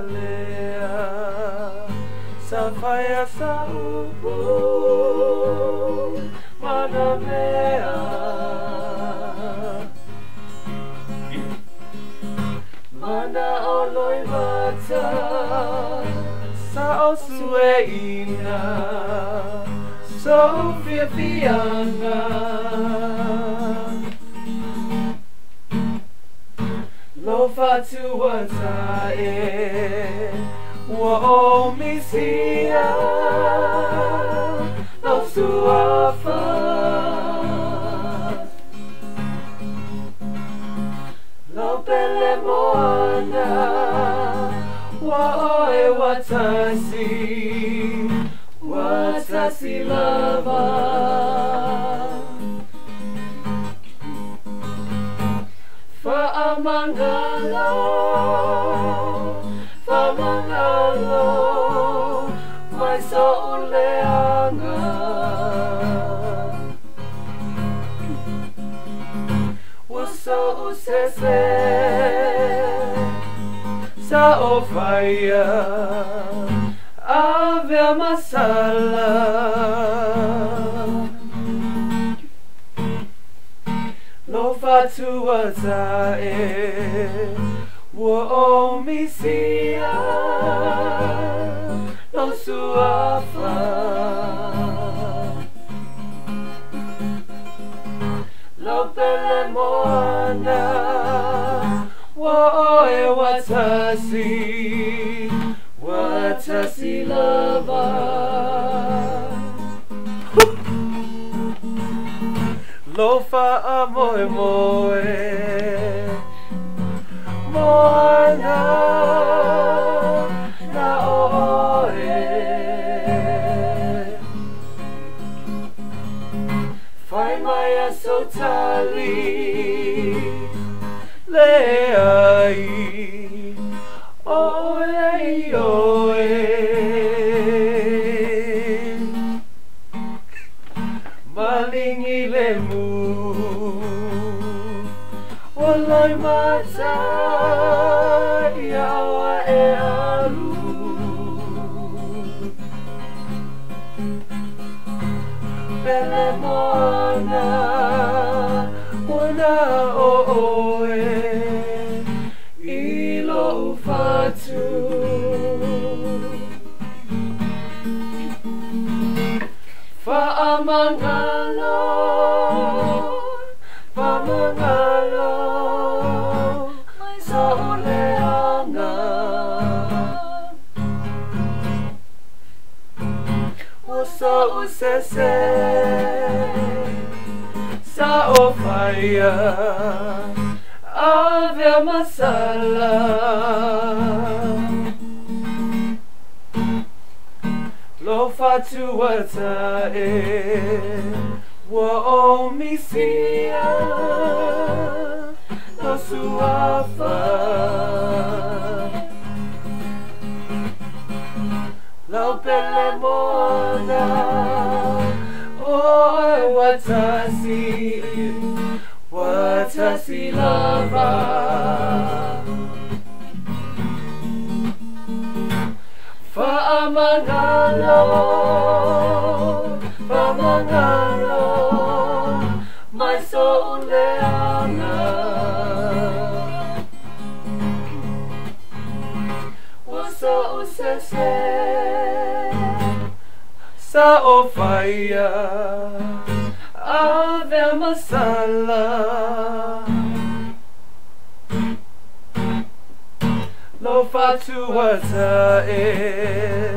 lea Safaya sa upo mana mea Mana oloi mata sa o sueina So fianga Lo fatua tae Wo misia Lo suafa Lo pele moana Wo e Watasi lava Famangalo Mai so uleanga Waso usese Sa o faya Ave masala Lo fatua tae Wo misia Lo suafa Lo pele moana Wo e Watasi lava Lofa amoe moana na oe Fai mai a sotali leai oe Malingi lemu Walai mata Iawa e alu Pele moana Moana oe Ilo fatu Famangalo Mai sa uleanga Usa usese Sa o faya Ave masala Lo fatua tae Wo misia Lo suafa Lo pele moana Oe Watasi lava Famangalo Mai so uleanga Waso usese Sa o faya Ave masala Lo fatua tae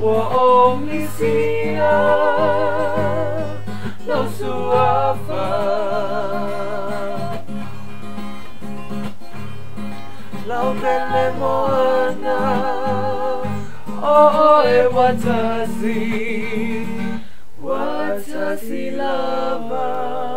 Wo misia Lo suafa Lo pele moana Oe Watasi lava